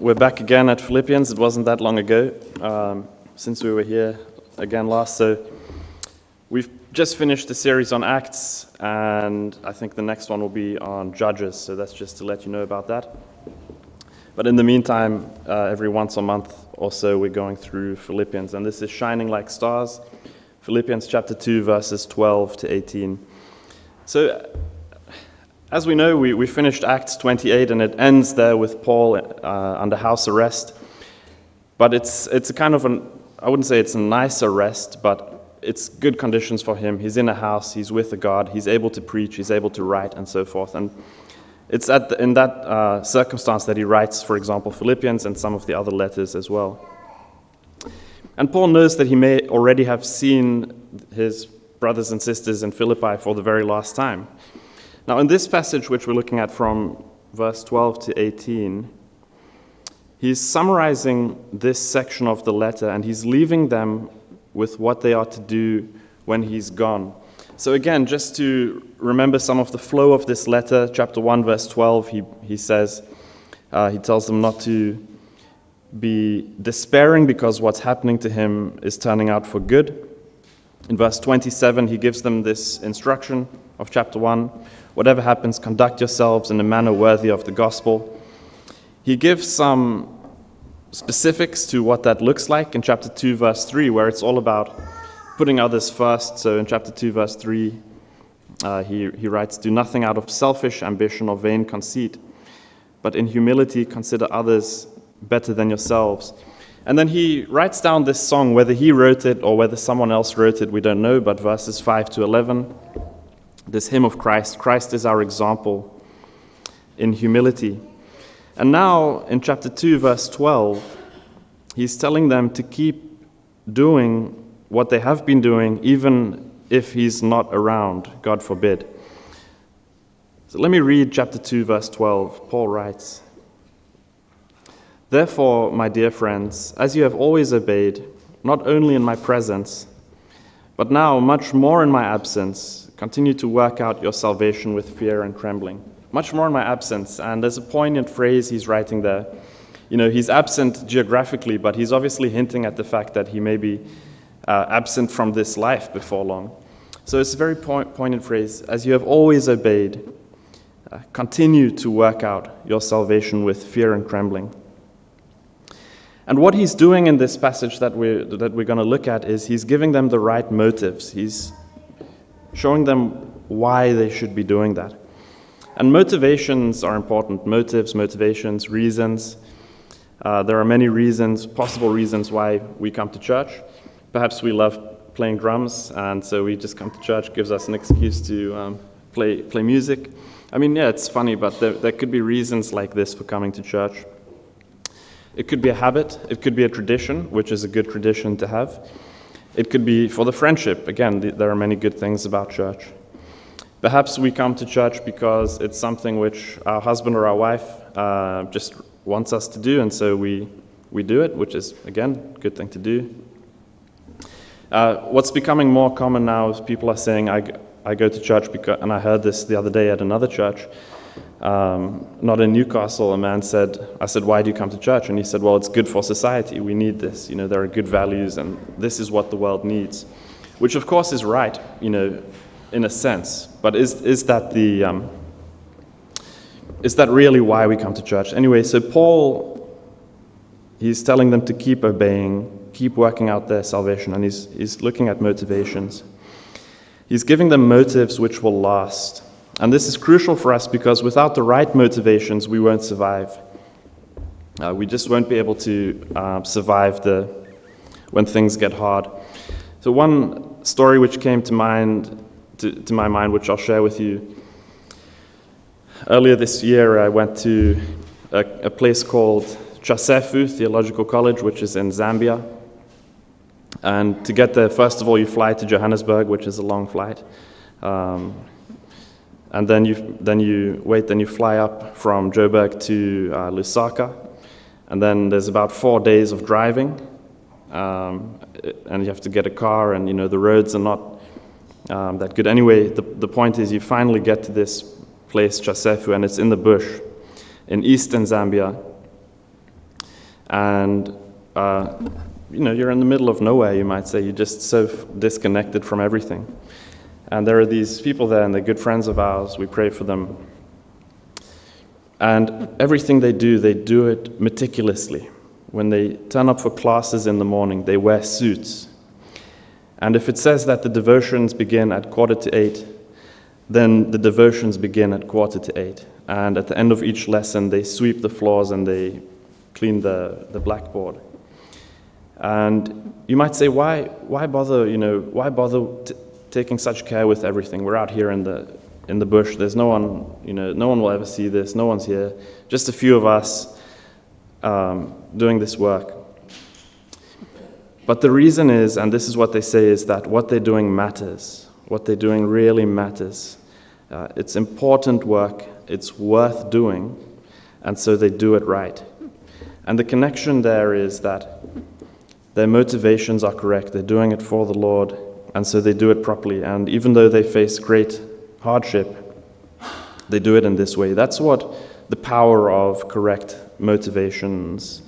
We're back again at Philippians. It wasn't that long ago since we were here again last. So we've just finished the series on Acts, and I think the next one will be on Judges. So that's just to let you know about that. But in the meantime, every once a month or so, we're going through Philippians, and this is Shining Like Stars, Philippians chapter 2, verses 12 to 18. So as we know, we finished Acts 28, and it ends there with Paul under house arrest. But it's a kind of I wouldn't say it's a nice arrest, but it's good conditions for him. He's in a house, he's with a God, he's able to preach, he's able to write, and so forth. And it's in that circumstance that he writes, for example, Philippians and some of the other letters as well. And Paul knows that he may already have seen his brothers and sisters in Philippi for the very last time. Now, in this passage, which we're looking at from verse 12 to 18, he's summarizing this section of the letter, and he's leaving them with what they are to do when he's gone. So again, just to remember some of the flow of this letter, chapter 1, verse 12, he says, he tells them not to be despairing because what's happening to him is turning out for good. In verse 27, he gives them this instruction of chapter 1. Whatever happens, conduct yourselves in a manner worthy of the gospel. He gives some specifics to what that looks like in chapter 2, verse 3, where it's all about putting others first. So in chapter 2, verse 3, he writes, "Do nothing out of selfish ambition or vain conceit, but in humility consider others better than yourselves." And then he writes down this song, whether he wrote it or whether someone else wrote it, we don't know, but verses 5 to 11, this hymn of Christ. Christ is our example in humility. And now in chapter 2, verse 12, he's telling them to keep doing what they have been doing, even if he's not around, God forbid. So let me read chapter 2, verse 12. Paul writes, "Therefore, my dear friends, as you have always obeyed, not only in my presence, but now much more in my absence, continue to work out your salvation with fear and trembling." Much more in my absence. And there's a poignant phrase he's writing there. You know, he's absent geographically, but he's obviously hinting at the fact that he may be absent from this life before long. So it's a very poignant phrase. As you have always obeyed, continue to work out your salvation with fear and trembling. And what he's doing in this passage that we're going to look at is he's giving them the right motives. He's showing them why they should be doing that. And motivations are important. Motivations, reasons. There are many reasons, possible reasons why we come to church. Perhaps we love playing drums, and so we just come to church, gives us an excuse to play music. I mean, yeah, it's funny, but there could be reasons like this for coming to church. It could be a habit. It could be a tradition, which is a good tradition to have. It could be for the friendship. Again, there are many good things about church. Perhaps we come to church because it's something which our husband or our wife just wants us to do, and so we do it, which is, again, a good thing to do. What's becoming more common now is people are saying, I go to church because, and I heard this the other day at another church, not in Newcastle, a man said, I said, "Why do you come to church?" And he said, "Well, it's good for society. We need this. You know, there are good values, and this is what the world needs." Which, of course, is right, you know, in a sense. But is that really why we come to church? Anyway, so Paul, he's telling them to keep obeying, keep working out their salvation, and he's looking at motivations. He's giving them motives which will last. And this is crucial for us because without the right motivations, we won't survive. We just won't be able to survive when things get hard. So one story which came to my mind, which I'll share with you. Earlier this year, I went to a place called Jacques Theological College, which is in Zambia. And to get there, first of all, you fly to Johannesburg, which is a long flight. And then you fly up from Joburg to Lusaka, and then there's about 4 days of driving, and you have to get a car, and you know the roads are not that good. Anyway, the point is you finally get to this place, Chasefu, and it's in the bush in eastern Zambia. and you're in the middle of nowhere, you might say. You're just so disconnected from everything. And there are these people there, and they're good friends of ours. We pray for them. And everything they do it meticulously. When they turn up for classes in the morning, they wear suits. And if it says that the devotions begin at 7:45, then the devotions begin at 7:45. And at the end of each lesson, they sweep the floors and they clean the blackboard. And you might say, why bother, taking such care with everything? We're out here in the bush. There's no one, no one will ever see this. No one's here. Just a few of us doing this work. But the reason is, and this is what they say, is that what they're doing matters. What they're doing really matters. It's important work. It's worth doing. And so they do it right. And the connection there is that their motivations are correct. They're doing it for the Lord. And so they do it properly. And even though they face great hardship, they do it in this way. That's what the power of correct motivations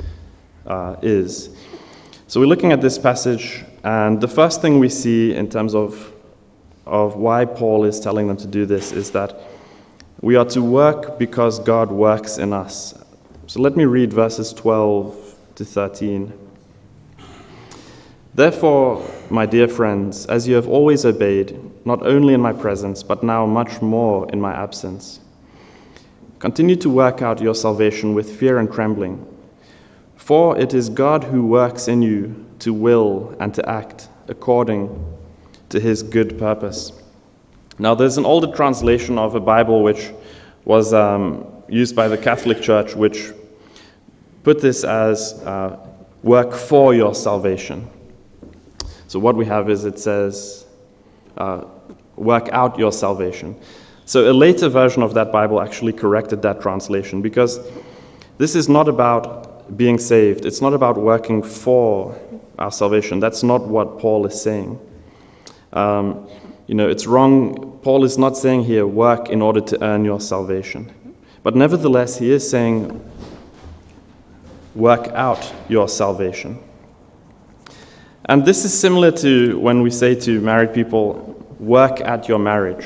is. So we're looking at this passage, and the first thing we see in terms of why Paul is telling them to do this is that we are to work because God works in us. So let me read verses 12 to 13. Therefore, my dear friends, as you have always obeyed, not only in my presence, but now much more in my absence, continue to work out your salvation with fear and trembling. For it is God who works in you to will and to act according to his good purpose. Now, there's an older translation of a Bible which was used by the Catholic Church, which put this as work for your salvation. So what we have is it says, work out your salvation. So a later version of that Bible actually corrected that translation, because this is not about being saved. It's not about working for our salvation. That's not what Paul is saying. It's wrong. Paul is not saying here, work in order to earn your salvation. But nevertheless, he is saying, work out your salvation. And this is similar to when we say to married people, work at your marriage.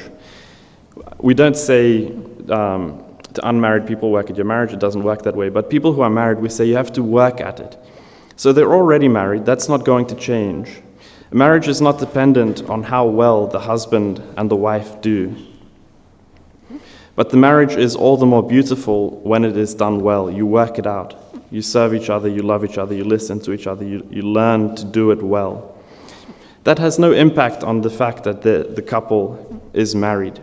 We don't say to unmarried people, work at your marriage. It doesn't work that way. But people who are married, we say you have to work at it. So they're already married. That's not going to change. A marriage is not dependent on how well the husband and the wife do. But the marriage is all the more beautiful when it is done well. You work it out. You serve each other, you love each other, you listen to each other, you learn to do it well. That has no impact on the fact that the couple is married.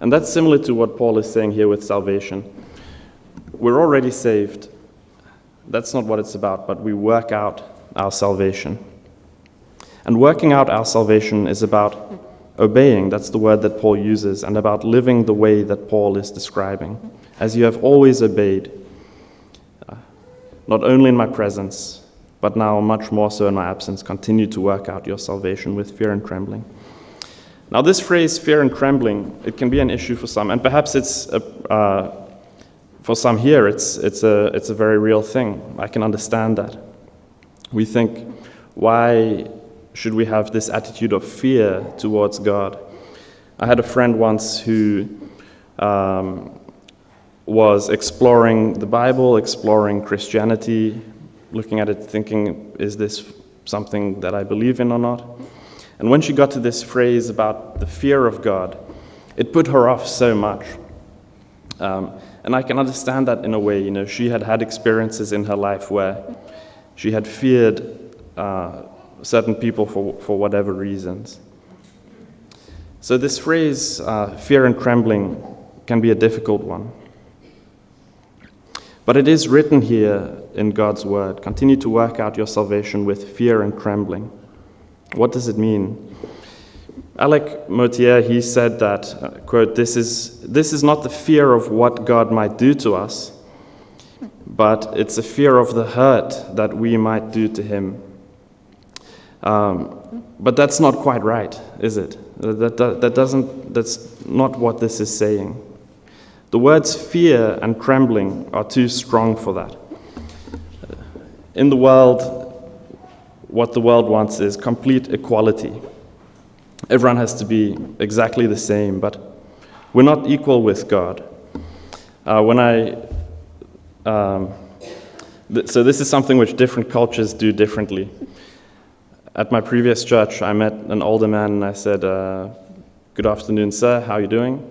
And that's similar to what Paul is saying here with salvation. We're already saved. That's not what it's about, but we work out our salvation. And working out our salvation is about obeying, that's the word that Paul uses, and about living the way that Paul is describing. As you have always obeyed, not only in my presence, but now much more so in my absence, continue to work out your salvation with fear and trembling. Now this phrase, fear and trembling, it can be an issue for some, and perhaps it's for some here, it's a very real thing. I can understand that. We think, why should we have this attitude of fear towards God? I had a friend once who was exploring the Bible, exploring Christianity, looking at it thinking, is this something that I believe in or not? And when she got to this phrase about the fear of God, it put her off so much. And I can understand that in a way. She had had experiences in her life where she had feared certain people for whatever reasons. So this phrase, fear and trembling, can be a difficult one. But it is written here in God's word, continue to work out your salvation with fear and trembling. What does it mean? Alec Motier, he said that, quote, this is not the fear of what God might do to us, but it's a fear of the hurt that we might do to him. But that's not quite right, is it? That's not what this is saying. The words fear and trembling are too strong for that. in the world, what the world wants is complete equality. Everyone has to be exactly the same, but we're not equal with God. So this is something which different cultures do differently. At my previous church, I met an older man and I said, "Good afternoon, sir, how are you doing?"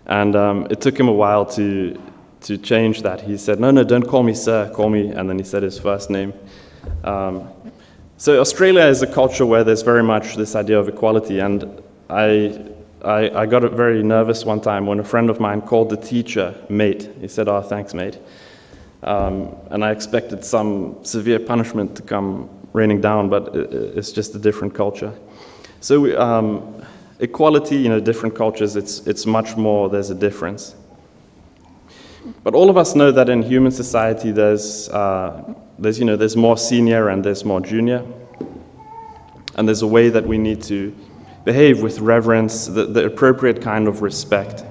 And it took him a while to change that. He said, no, don't call me sir, call me, and then he said his first name. So Australia is a culture where there's very much this idea of equality, and I got very nervous one time when a friend of mine called the teacher mate. He said, "Oh, thanks, mate." And I expected some severe punishment to come raining down, but it's just a different culture. So equality, different cultures, it's much more, there's a difference. But all of us know that in human society there's more senior and there's more junior. And there's a way that we need to behave with reverence, the appropriate kind of respect.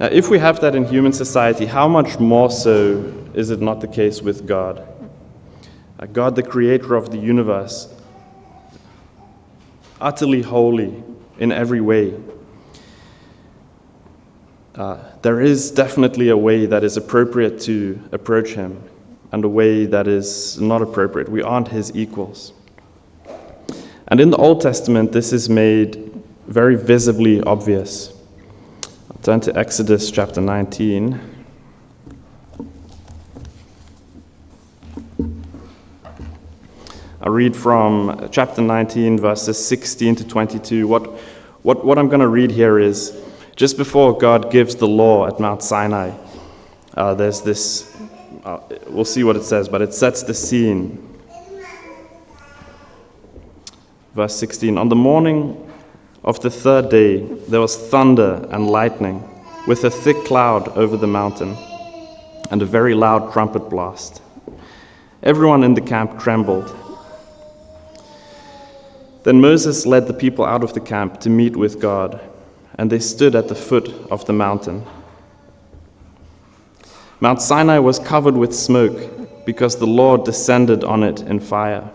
If we have that in human society, how much more so is it not the case with God? God, the creator of the universe, utterly holy in every way. There is definitely a way that is appropriate to approach him and a way that is not appropriate. We aren't his equals. And in the Old Testament, this is made very visibly obvious. I'll turn to Exodus chapter 19. I read from chapter 19, verses 16 to 22. What I'm going to read here is, just before God gives the law at Mount Sinai, there's this, we'll see what it says, but it sets the scene. Verse 16, on the morning of the third day, there was thunder and lightning, with a thick cloud over the mountain, and a very loud trumpet blast. Everyone in the camp trembled. Then Moses led the people out of the camp to meet with God, and they stood at the foot of the mountain. Mount Sinai was covered with smoke, because the Lord descended on it in fire.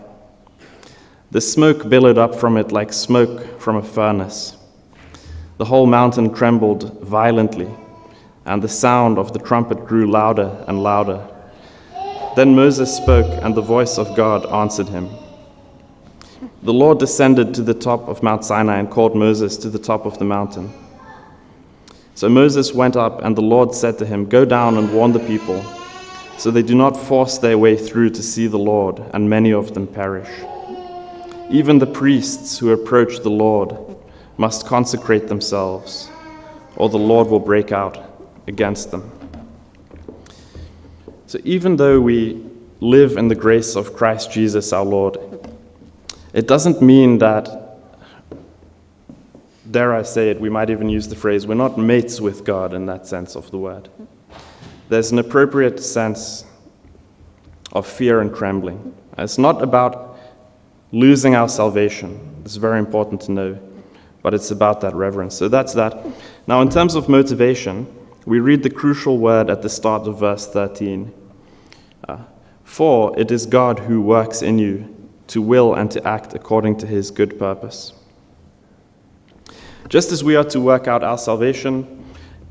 The smoke billowed up from it like smoke from a furnace. The whole mountain trembled violently, and the sound of the trumpet grew louder and louder. Then Moses spoke, and the voice of God answered him. The Lord descended to the top of Mount Sinai and called Moses to the top of the mountain. So Moses went up, and the Lord said to him, "Go down and warn the people, so they do not force their way through to see the Lord, and many of them perish. Even the priests who approach the Lord must consecrate themselves, or the Lord will break out against them." So even though we live in the grace of Christ Jesus our Lord, it doesn't mean that, dare I say it, we might even use the phrase, we're not mates with God in that sense of the word. There's an appropriate sense of fear and trembling. It's not about losing our salvation. It's very important to know, but it's about that reverence. So that's that. Now, in terms of motivation, we read the crucial word at the start of verse 13. For it is God who works in you to will and to act according to his good purpose. Just as we are to work out our salvation,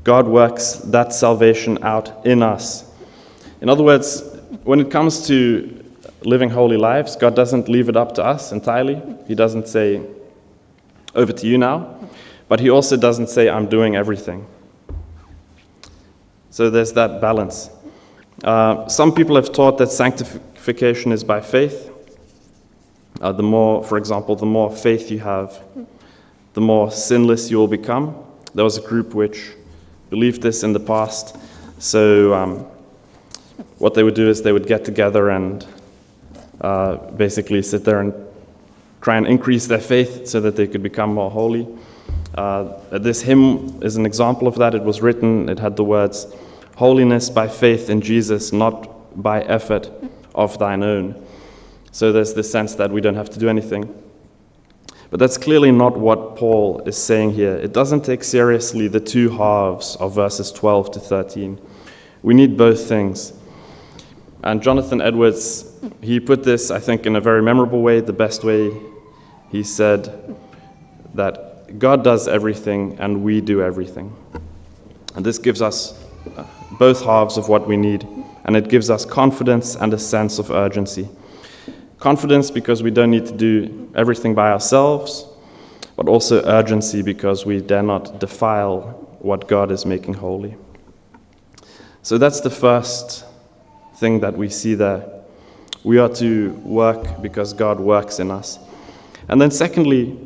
God works that salvation out in us. In other words, when it comes to living holy lives, God doesn't leave it up to us entirely. He doesn't say, "Over to you now," but he also doesn't say, "I'm doing everything." So there's that balance. Some people have taught that sanctification is by faith. For example, the more faith you have, the more sinless you will become. There was a group which believed this in the past. So what they would do is they would get together and basically sit there and try and increase their faith so that they could become more holy. This hymn is an example of that. It was written, it had the words, "Holiness by faith in Jesus, not by effort of thine own." So there's this sense that we don't have to do anything. But that's clearly not what Paul is saying here. It doesn't take seriously the two halves of verses 12 to 13. We need both things. And Jonathan Edwards, he put this, I think, in a very memorable way, the best way. He said that God does everything and we do everything. And this gives us both halves of what we need, and it gives us confidence and a sense of urgency. Confidence because we don't need to do everything by ourselves, but also urgency because we dare not defile what God is making holy. So that's the first thing that we see there. We are to work because God works in us. And then secondly,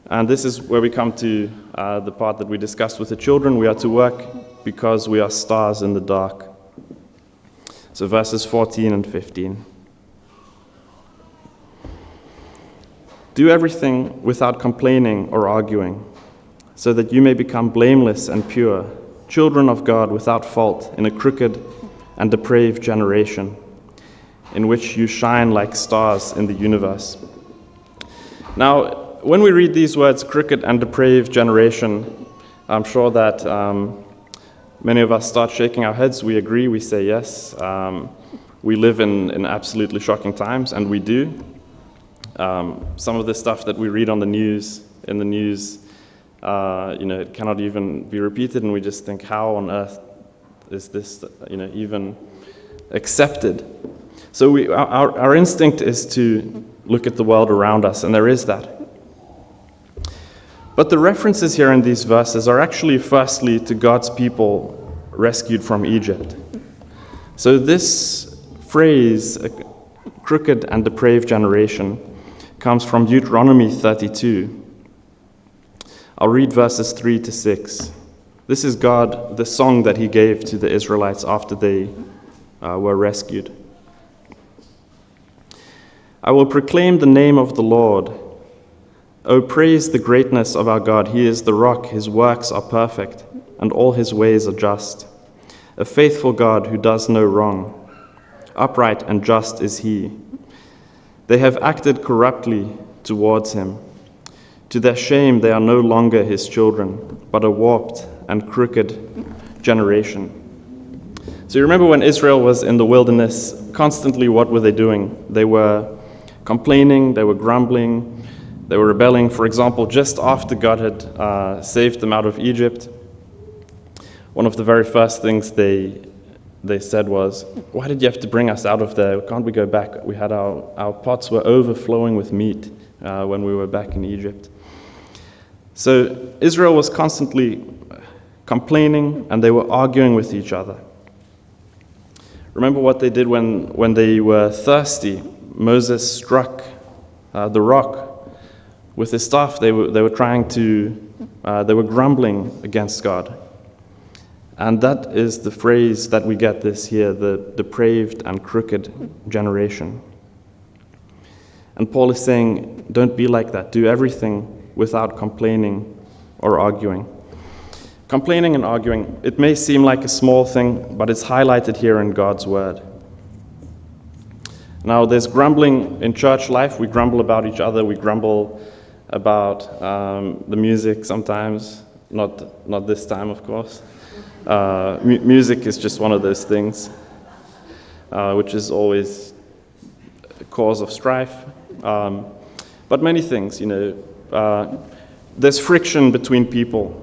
and this is where we come to the part that we discussed with the children, we are to work because we are stars in the dark. So verses 14 and 15. Do everything without complaining or arguing, so that you may become blameless and pure, children of God without fault in a crooked and depraved generation, in which you shine like stars in the universe. Now, when we read these words, crooked and depraved generation, I'm sure that many of us start shaking our heads. We agree, we say yes. We live in absolutely shocking times, and we do. Some of the stuff that we read on the news, it cannot even be repeated, and we just think, how on earth is this, even accepted? So our instinct is to look at the world around us, and there is that. But the references here in these verses are actually firstly to God's people rescued from Egypt. So this phrase, a crooked and depraved generation, comes from Deuteronomy 32. I'll read verses 3 to 6. This is God, the song that he gave to the Israelites after they were rescued. I will proclaim the name of the Lord. O praise the greatness of our God. He is the rock, his works are perfect, and all his ways are just. A faithful God who does no wrong. Upright and just is he. They have acted corruptly towards him. To their shame, they are no longer his children, but a warped and crooked generation. So you remember when Israel was in the wilderness, constantly what were they doing? They were complaining, they were grumbling, they were rebelling. For example, just after God had saved them out of Egypt, one of the very first things they said was, why did you have to bring us out of there? Can't we go back? We had our pots were overflowing with meat when we were back in Egypt. So Israel was constantly complaining, and they were arguing with each other. Remember what they did when they were thirsty. Moses struck the rock with his staff. They were grumbling against God. And that is the phrase that we get this here, the depraved and crooked generation. And Paul is saying, don't be like that. Do everything without complaining or arguing. Complaining and arguing, it may seem like a small thing, but it's highlighted here in God's word. Now, there's grumbling in church life. We grumble about each other. We grumble about the music sometimes. Not this time, of course. Music is just one of those things, which is always a cause of strife. But many things, there's friction between people.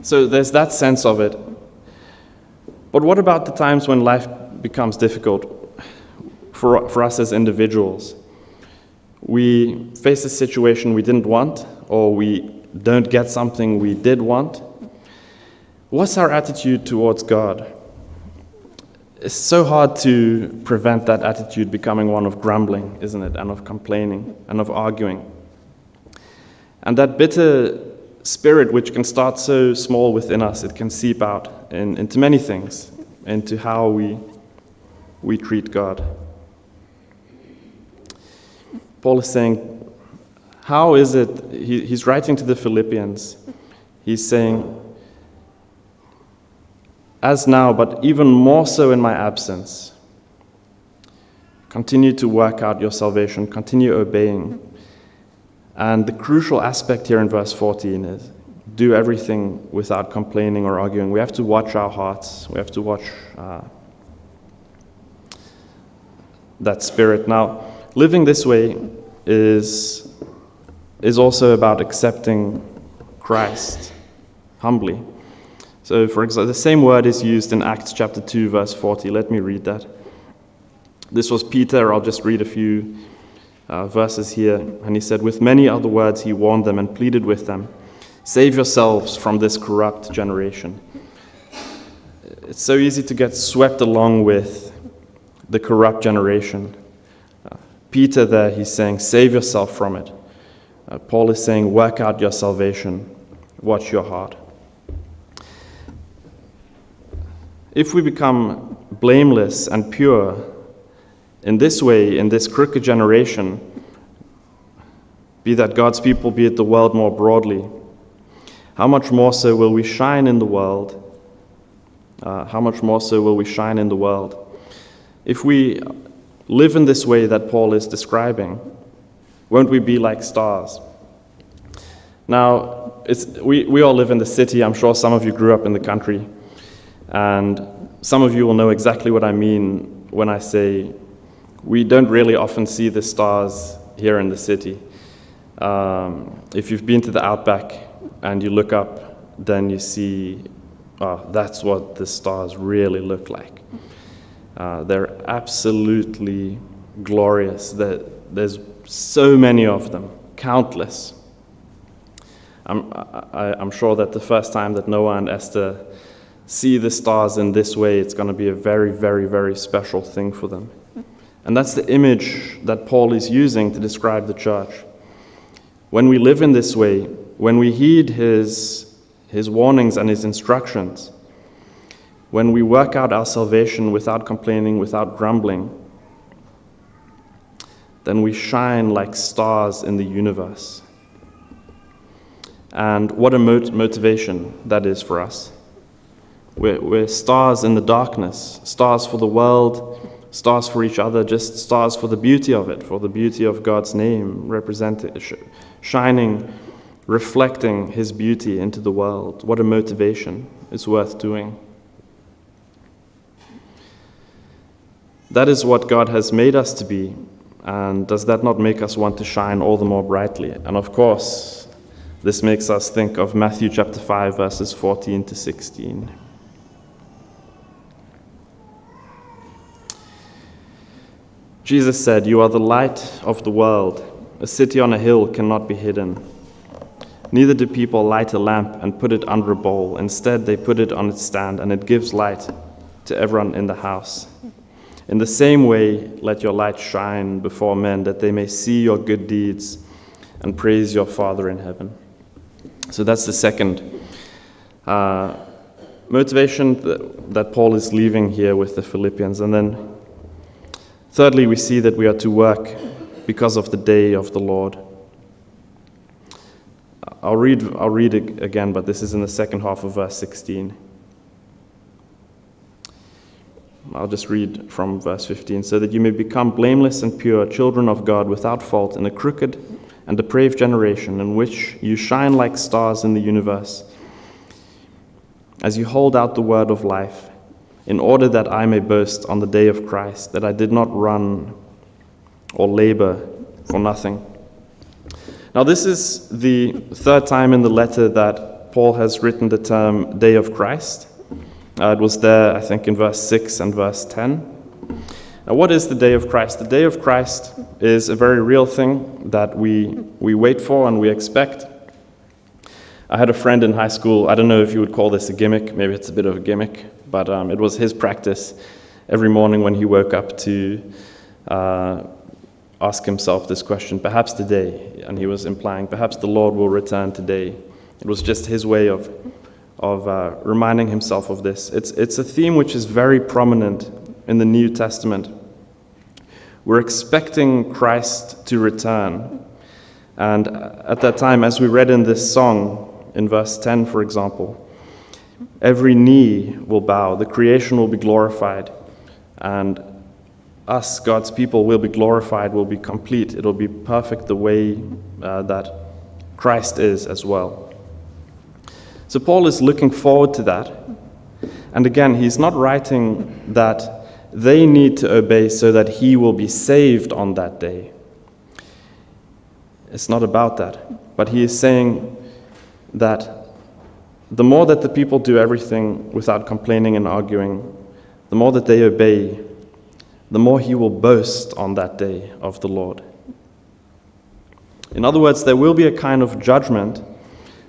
So there's that sense of it. But what about the times when life becomes difficult for us as individuals? We face a situation we didn't want, or we don't get something we did want. What's our attitude towards God? It's so hard to prevent that attitude becoming one of grumbling, isn't it? And of complaining and of arguing. And that bitter spirit, which can start so small within us, it can seep out into many things, into how we treat God. Paul is saying, how is it, he's writing to the Philippians, he's saying, as now, but even more so in my absence, continue to work out your salvation, continue obeying. And the crucial aspect here in verse 14 is do everything without complaining or arguing. We have to watch our hearts. We have to watch that spirit. Now, living this way is also about accepting Christ humbly. So, for example, the same word is used in Acts chapter 2, verse 40. Let me read that. This was Peter. I'll just read a few verses here. And he said, with many other words he warned them and pleaded with them, save yourselves from this corrupt generation. It's so easy to get swept along with the corrupt generation. Peter there, he's saying, save yourself from it. Paul is saying, work out your salvation. Watch your heart. If we become blameless and pure in this way, in this crooked generation, be that God's people, be it the world more broadly, how much more so will we shine in the world? How much more so will we shine in the world? If we live in this way that Paul is describing, won't we be like stars? Now, we all live in the city. I'm sure some of you grew up in the country. And some of you will know exactly what I mean when I say we don't really often see the stars here in the city. If you've been to the Outback and you look up, then you see, that's what the stars really look like. They're absolutely glorious. There's so many of them, countless. I'm sure that the first time that Noah and Esther see the stars in this way, it's going to be a very, very, very special thing for them. And that's the image that Paul is using to describe the church. When we live in this way, when we heed his warnings and his instructions, when we work out our salvation without complaining, without grumbling, then we shine like stars in the universe. And what a motivation that is for us. We're stars in the darkness, stars for the world, stars for each other, just stars for the beauty of it, for the beauty of God's name, shining, reflecting his beauty into the world. What a motivation. It's worth doing. That is what God has made us to be, and does that not make us want to shine all the more brightly? And of course, this makes us think of Matthew chapter 5, verses 14 to 16. Jesus said, "You are the light of the world. A city on a hill cannot be hidden. Neither do people light a lamp and put it under a bowl. Instead, they put it on its stand, and it gives light to everyone in the house. In the same way, let your light shine before men, that they may see your good deeds and praise your Father in heaven." So that's the second motivation that Paul is leaving here with the Philippians. And then thirdly, we see that we are to work because of the day of the Lord. I'll read it again, but this is in the second half of verse 16. I'll just read from verse 15. "So that you may become blameless and pure, children of God, without fault, in a crooked and depraved generation, in which you shine like stars in the universe, as you hold out the word of life, in order that I may boast on the day of Christ, that I did not run or labor for nothing." Now, this is the third time in the letter that Paul has written the term day of Christ. It was there, I think, in verse 6 and verse 10. Now, what is the day of Christ? The day of Christ is a very real thing that we wait for and we expect. I had a friend in high school. I don't know if you would call this a gimmick. Maybe it's a bit of a gimmick, but it was his practice every morning when he woke up to ask himself this question, perhaps today, and he was implying, perhaps the Lord will return today. It was just his way of reminding himself of this. It's a theme which is very prominent in the New Testament. We're expecting Christ to return. And at that time, as we read in this song, in verse 10, for example, every knee will bow, the creation will be glorified, and us, God's people, will be glorified, will be complete. It'll be perfect the way that Christ is as well. So Paul is looking forward to that. And again, he's not writing that they need to obey so that he will be saved on that day. It's not about that, but he is saying that the more that the people do everything without complaining and arguing, the more that they obey, the more he will boast on that day of the Lord. In other words, there will be a kind of judgment,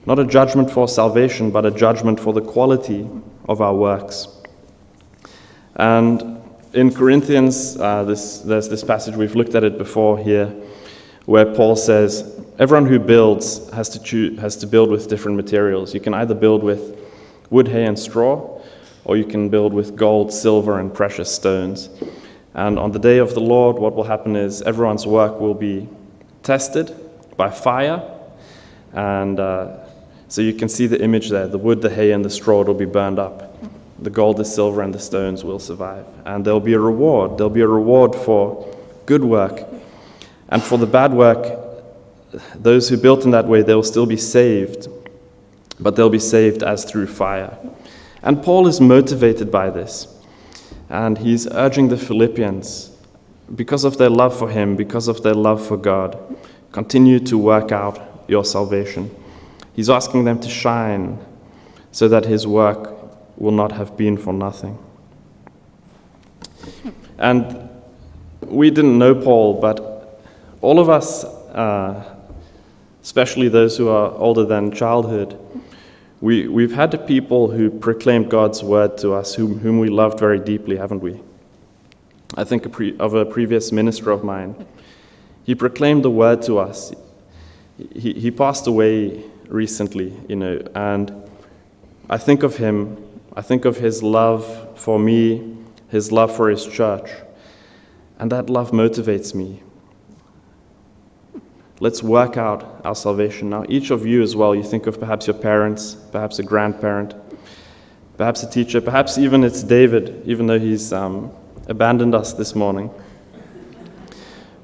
not a judgment for salvation, but a judgment for the quality of our works. And in Corinthians, there's this passage, we've looked at it before here, where Paul says, everyone who builds has to build with different materials. You can either build with wood, hay, and straw, or you can build with gold, silver, and precious stones. And on the day of the Lord, what will happen is everyone's work will be tested by fire. And so you can see the image there. The wood, the hay, and the straw will be burned up. The gold, the silver, and the stones will survive. And there'll be a reward. There'll be a reward for good work. And for the bad work, those who built in that way, they'll still be saved, but they'll be saved as through fire. And Paul is motivated by this. And he's urging the Philippians, because of their love for him, because of their love for God, continue to work out your salvation. He's asking them to shine so that his work will not have been for nothing. And we didn't know Paul, but all of us, especially those who are older than childhood, we've had people who proclaimed God's word to us, whom we loved very deeply, haven't we? I think of a previous minister of mine. He proclaimed the word to us. He passed away recently, and I think of him, I think of his love for me, his love for his church, and that love motivates me. Let's work out our salvation. Now, each of you as well, you think of perhaps your parents, perhaps a grandparent, perhaps a teacher, perhaps even it's David, even though he's abandoned us this morning.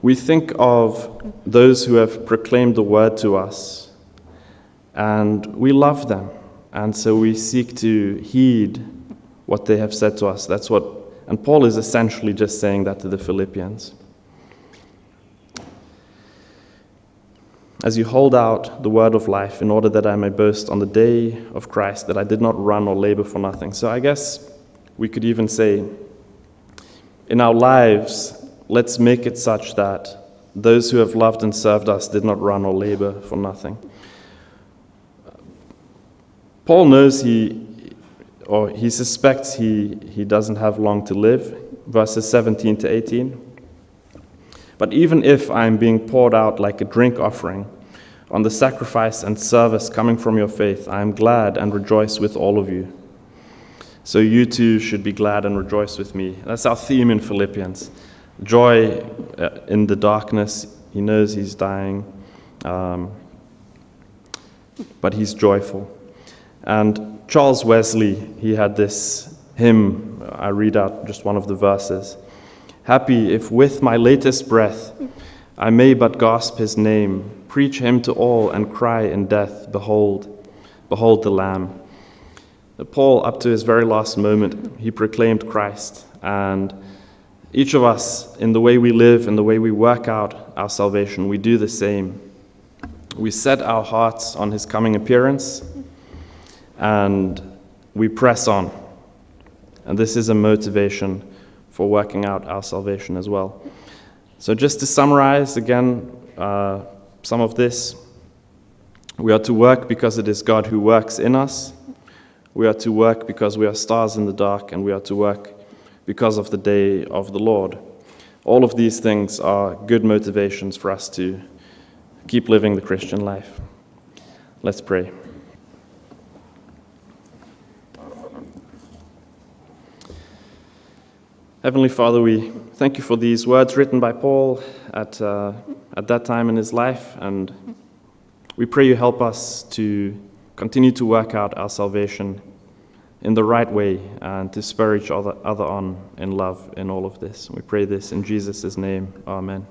We think of those who have proclaimed the word to us, and we love them, and so we seek to heed what they have said to us. And Paul is essentially just saying that to the Philippians. As you hold out the word of life, in order that I may boast on the day of Christ, that I did not run or labor for nothing. So I guess we could even say, in our lives, let's make it such that those who have loved and served us did not run or labor for nothing. Paul knows he suspects he doesn't have long to live, verses 17 to 18. But even if I am being poured out like a drink offering on the sacrifice and service coming from your faith, I am glad and rejoice with all of you. So you too should be glad and rejoice with me. That's our theme in Philippians. Joy in the darkness. He knows he's dying, but he's joyful. And Charles Wesley, he had this hymn. I read out just one of the verses. Happy if with my latest breath I may but gasp his name, preach him to all and cry in death, behold, behold the Lamb. Paul, up to his very last moment, he proclaimed Christ, and each of us, in the way we live, in the way we work out our salvation, we do the same. We set our hearts on his coming appearance, and we press on. And this is a motivation for working out our salvation as well. So just to summarize again some of this, we are to work because it is God who works in us. We are to work because we are stars in the dark, and we are to work because of the day of the Lord. All of these things are good motivations for us to keep living the Christian life. Let's pray. Heavenly Father, we thank you for these words written by Paul at that time in his life, and we pray you help us to continue to work out our salvation in the right way and to spur each other on in love in all of this. We pray this in Jesus' name. Amen.